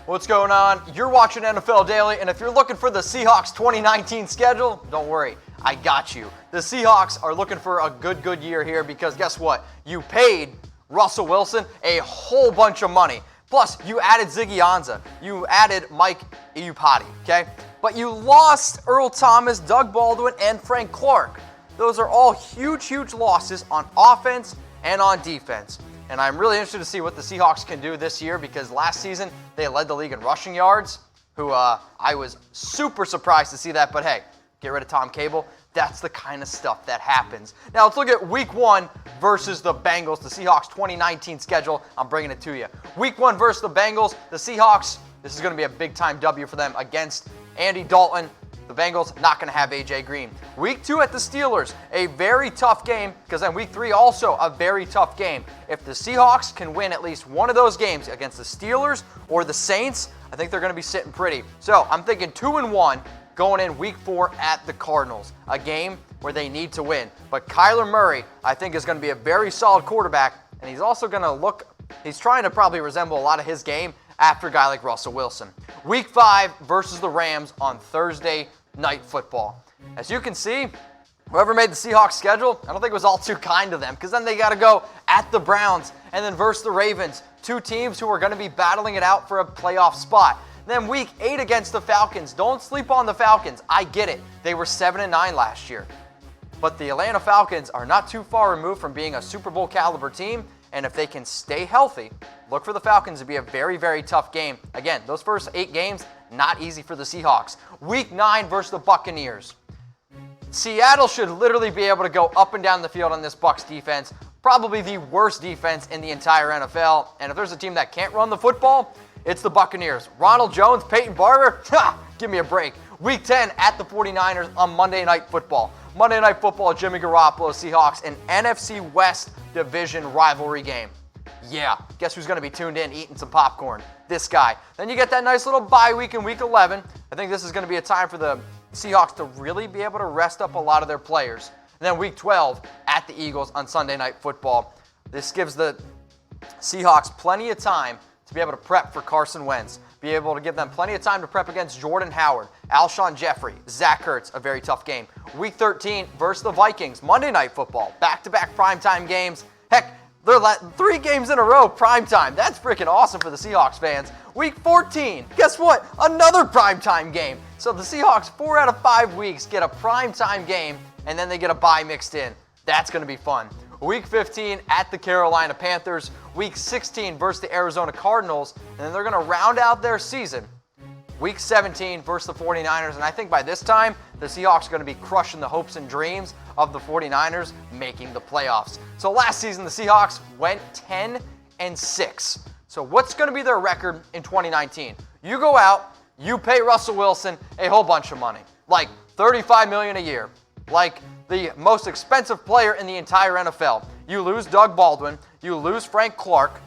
What's going on? You're watching NFL Daily, and if you're looking for the Seahawks 2019 schedule, don't worry, I got you. The Seahawks are looking for a good year here because guess what? You paid Russell Wilson a whole bunch of money. Plus, you added Ziggy Ansah. You added Mike Iupati, okay? But you lost Earl Thomas, Doug Baldwin, and Frank Clark. Those are all huge losses on offense and on defense. And I'm really interested to see what the Seahawks can do this year because last season they led the league in rushing yards, I was super surprised to see that. But hey, get rid of Tom Cable. That's the kind of stuff that happens. Now let's look at Week 1 versus the Bengals, the Seahawks 2019 schedule. I'm bringing it to you. Week 1 versus the Bengals, the Seahawks, this is going to be a big-time W for them against Andy Dalton. The Bengals not going to have A.J. Green. Week 2 at the Steelers, a very tough game, because then Week 3 also a very tough game. If the Seahawks can win at least one of those games against the Steelers or the Saints, I think they're going to be sitting pretty. So I'm thinking 2-1 going in Week 4 at the Cardinals, a game where they need to win. But Kyler Murray, I think, is going to be a very solid quarterback, and he's also going to he's trying to probably resemble a lot of his game after a guy like Russell Wilson. Week 5 versus the Rams on Thursday Night Football. As you can see, whoever made the Seahawks schedule, I don't think it was all too kind to them because then they got to go at the Browns and then versus the Ravens, two teams who are going to be battling it out for a playoff spot. Then Week 8 against the Falcons. Don't sleep on the Falcons. I get it. They were 7-9 last year. But the Atlanta Falcons are not too far removed from being a Super Bowl caliber team, and if they can stay healthy, look for the Falcons to be a very tough game. Again, those first 8 games, not easy for the Seahawks. Week 9 versus the Buccaneers. Seattle should literally be able to go up and down the field on this Bucs defense. Probably the worst defense in the entire NFL. And if there's a team that can't run the football, it's the Buccaneers. Ronald Jones, Peyton Barber, give me a break. Week 10 at the 49ers on Monday Night Football. Monday Night Football, Jimmy Garoppolo, Seahawks, an NFC West Division rivalry game. Yeah, guess who's going to be tuned in eating some popcorn? This guy. Then you get that nice little bye week in Week 11. I think this is going to be a time for the Seahawks to really be able to rest up a lot of their players. And then Week 12 at the Eagles on Sunday Night Football. This gives the Seahawks plenty of time to be able to prep for Carson Wentz, be able to give them plenty of time to prep against Jordan Howard, Alshon Jeffrey, Zach Ertz, a very tough game. Week 13 versus the Vikings, Monday Night Football, back-to-back primetime games. Heck, they're 3 games in a row primetime. That's freaking awesome for the Seahawks fans. Week 14, guess what? Another primetime game. So the Seahawks, 4 out of 5 weeks, get a primetime game, and then they get a bye mixed in. That's going to be fun. Week 15 at the Carolina Panthers. Week 16 versus the Arizona Cardinals. And then they're going to round out their season. Week 17 versus the 49ers. And I think by this time, the Seahawks are going to be crushing the hopes and dreams of the 49ers making the playoffs. So last season, the Seahawks went 10-6. So what's going to be their record in 2019? You go out, you pay Russell Wilson a whole bunch of money. Like $35 million a year. Like the most expensive player in the entire NFL. You lose Doug Baldwin. You lose Frank Clark.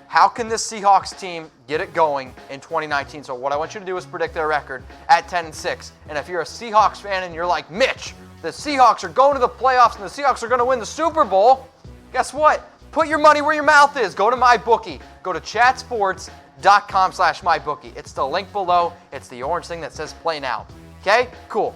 How can this Seahawks team get it going in 2019? So what I want you to do is predict their record at 10-6. And if you're a Seahawks fan and you're like, Mitch, the Seahawks are going to the playoffs and the Seahawks are going to win the Super Bowl, guess what? Put your money where your mouth is. Go to MyBookie. Go to chatsports.com/MyBookie. It's the link below. It's the orange thing that says play now. Okay? Cool.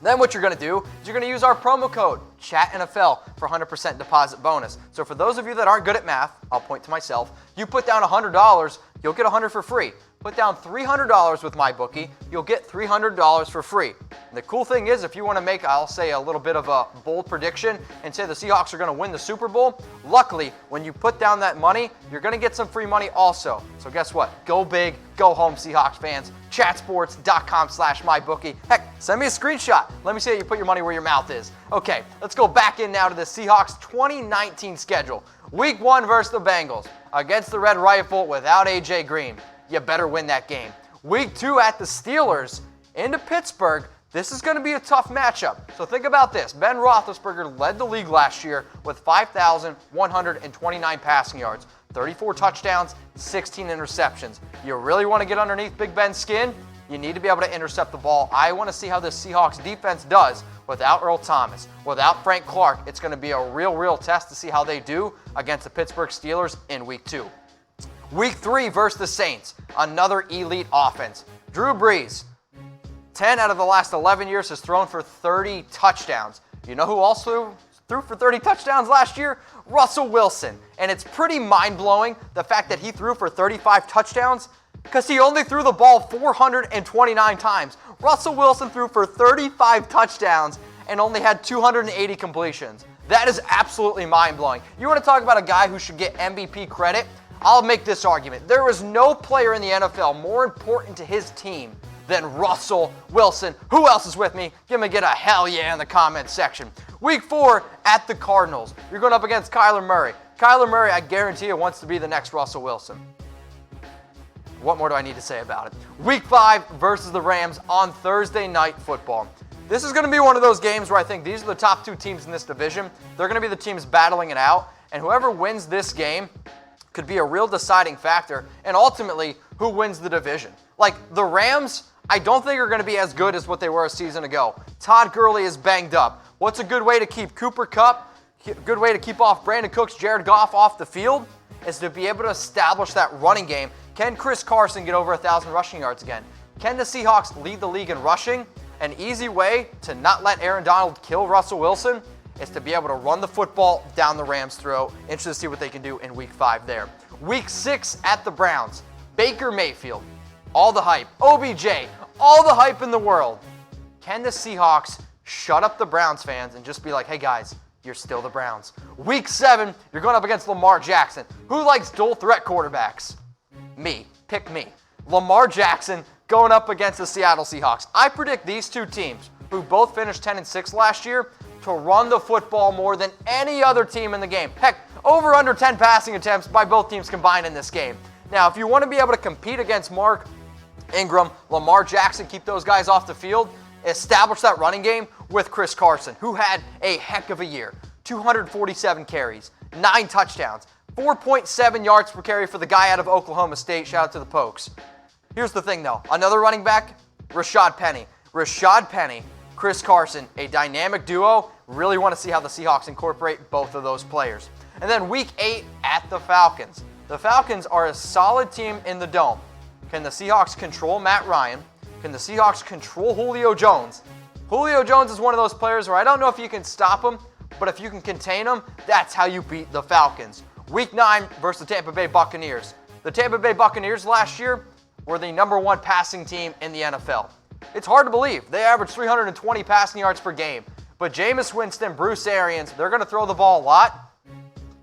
Then what you're going to do is you're going to use our promo code, ChatNFL, for 100% deposit bonus. So for those of you that aren't good at math, I'll point to myself, you put down $100, you'll get $100 for free. Put down $300 with MyBookie, you'll get $300 for free. And the cool thing is, if you want to make, I'll say, a little bit of a bold prediction and say the Seahawks are going to win the Super Bowl, luckily, when you put down that money, you're going to get some free money also. So guess what? Go big, go home, Seahawks fans. Chatsports.com/MyBookie. Heck, send me a screenshot. Let me see that you put your money where your mouth is. Okay, let's go back in now to the Seahawks 2019 schedule. Week 1 versus the Bengals. Against the Red Rifle without A.J. Green. You better win that game. Week 2 at the Steelers into Pittsburgh. This is going to be a tough matchup. So think about this. Ben Roethlisberger led the league last year with 5,129 passing yards, 34 touchdowns, 16 interceptions. You really want to get underneath Big Ben's skin? You need to be able to intercept the ball. I want to see how this Seahawks defense does without Earl Thomas, without Frank Clark. It's going to be a real test to see how they do against the Pittsburgh Steelers in Week 2. Week 3 versus the Saints, another elite offense. Drew Brees, 10 out of the last 11 years, has thrown for 30 touchdowns. You know who else threw for 30 touchdowns last year? Russell Wilson. And it's pretty mind-blowing, the fact that he threw for 35 touchdowns, because he only threw the ball 429 times. Russell Wilson threw for 35 touchdowns and only had 280 completions. That is absolutely mind-blowing. You want to talk about a guy who should get MVP credit? I'll make this argument. There is no player in the NFL more important to his team than Russell Wilson. Who else is with me? Get a hell yeah in the comments section. Week 4 at the Cardinals. You're going up against Kyler Murray. Kyler Murray, I guarantee you, wants to be the next Russell Wilson. What more do I need to say about it? Week 5 versus the Rams on Thursday Night Football. This is going to be one of those games where I think these are the top 2 teams in this division. They're going to be the teams battling it out, and whoever wins this game could be a real deciding factor, and ultimately, who wins the division. Like, the Rams, I don't think are going to be as good as what they were a season ago. Todd Gurley is banged up. What's a good way to keep Cooper Kupp, good way to keep off Brandon Cooks, Jared Goff off the field, is to be able to establish that running game. Can Chris Carson get over 1,000 rushing yards again? Can the Seahawks lead the league in rushing? An easy way to not let Aaron Donald kill Russell Wilson is to be able to run the football down the Rams' throat. Interested to see what they can do in Week 5 there. Week 6 at the Browns. Baker Mayfield, all the hype. OBJ, all the hype in the world. Can the Seahawks shut up the Browns fans and just be like, hey guys, you're still the Browns. Week 7, you're going up against Lamar Jackson. Who likes dual threat quarterbacks? Me. Pick me. Lamar Jackson going up against the Seattle Seahawks. I predict these 2 teams, who both finished 10-6 last year, to run the football more than any other team in the game. Heck, over under 10 passing attempts by both teams combined in this game. Now, if you want to be able to compete against Mark Ingram, Lamar Jackson, keep those guys off the field, establish that running game with Chris Carson, who had a heck of a year. 247 carries, 9 touchdowns, 4.7 yards per carry for the guy out of Oklahoma State. Shout out to the Pokes. Here's the thing, though. Another running back, Rashad Penny. Rashad Penny, Chris Carson, a dynamic duo. Really want to see how the Seahawks incorporate both of those players. And then Week 8 at the Falcons. The Falcons are a solid team in the dome. Can the Seahawks control Matt Ryan? Can the Seahawks control Julio Jones? Julio Jones is one of those players where I don't know if you can stop him, but if you can contain him, that's how you beat the Falcons. Week 9 versus the Tampa Bay Buccaneers. The Tampa Bay Buccaneers last year were the #1 passing team in the NFL. It's hard to believe. They averaged 320 passing yards per game. But Jameis Winston, Bruce Arians, they're going to throw the ball a lot.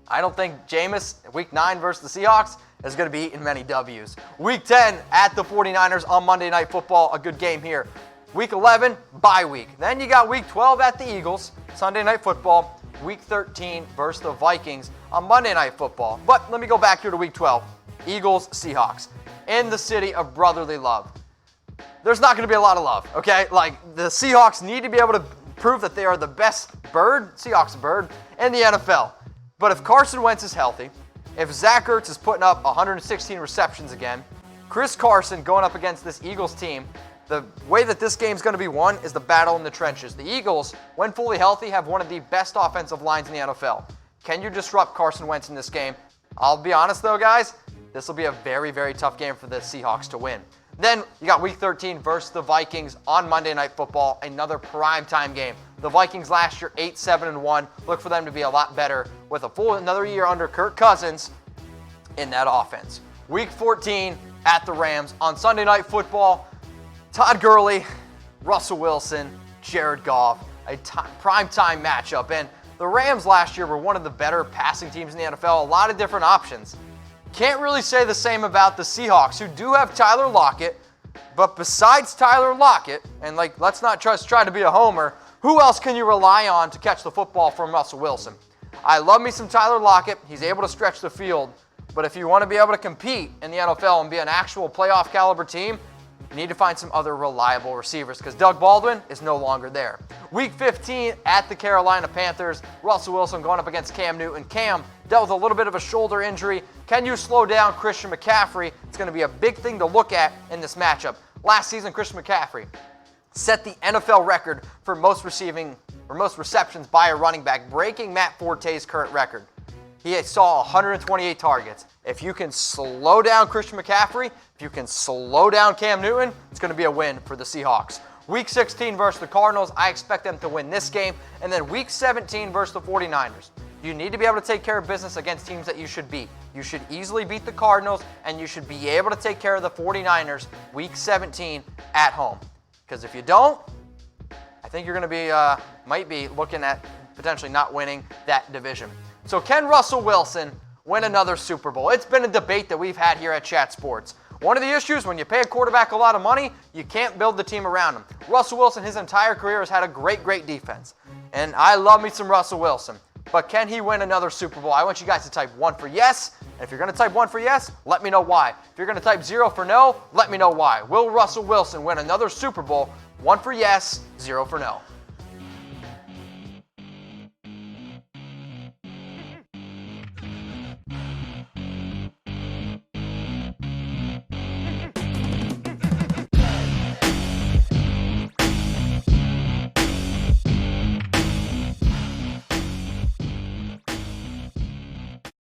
I don't think Jameis, Week 9 versus the Seahawks, is going to be eating many W's. Week 10 at the 49ers on Monday Night Football, a good game here. Week 11, bye week. Then you got Week 12 at the Eagles, Sunday Night Football. Week 13 versus the Vikings on Monday Night Football. But let me go back here to Week 12. Eagles, Seahawks, in the city of brotherly love. There's not going to be a lot of love, okay? Like, the Seahawks need to be able to prove that they are the best Seahawks bird, in the NFL. But if Carson Wentz is healthy, if Zach Ertz is putting up 116 receptions again, Chris Carson going up against this Eagles team, the way that this game's going to be won is the battle in the trenches. The Eagles, when fully healthy, have one of the best offensive lines in the NFL. Can you disrupt Carson Wentz in this game? I'll be honest, though, guys, this will be a very, very tough game for the Seahawks to win. Then you got Week 13 versus the Vikings on Monday Night Football, another primetime game. The Vikings last year 8-7-1. Look for them to be a lot better with another year under Kirk Cousins in that offense. Week 14 at the Rams on Sunday Night Football. Todd Gurley, Russell Wilson, Jared Goff, a primetime matchup. And the Rams last year were one of the better passing teams in the NFL. A lot of different options. Can't really say the same about the Seahawks, who do have Tyler Lockett, but besides Tyler Lockett, and let's not just try to be a homer, who else can you rely on to catch the football from Russell Wilson? I love me some Tyler Lockett. He's able to stretch the field, but if you want to be able to compete in the NFL and be an actual playoff caliber team, you need to find some other reliable receivers because Doug Baldwin is no longer there. Week 15 at the Carolina Panthers. Russell Wilson going up against Cam Newton. Cam dealt with a little bit of a shoulder injury. Can you slow down Christian McCaffrey? It's going to be a big thing to look at in this matchup. Last season, Christian McCaffrey set the NFL record for most receptions by a running back, breaking Matt Forte's current record. He saw 128 targets. If you can slow down Christian McCaffrey, if you can slow down Cam Newton, it's going to be a win for the Seahawks. Week 16 versus the Cardinals, I expect them to win this game. And then Week 17 versus the 49ers. You need to be able to take care of business against teams that you should beat. You should easily beat the Cardinals, and you should be able to take care of the 49ers Week 17 at home. Because if you don't, I think you're going to be, might be looking at potentially not winning that division. So can Russell Wilson win another Super Bowl? It's been a debate that we've had here at Chat Sports. One of the issues, when you pay a quarterback a lot of money, you can't build the team around him. Russell Wilson, his entire career, has had a great defense. And I love me some Russell Wilson. But can he win another Super Bowl? I want you guys to type 1 for yes. And if you're going to type 1 for yes, let me know why. If you're going to type 0 for no, let me know why. Will Russell Wilson win another Super Bowl? 1 for yes, 0 for no.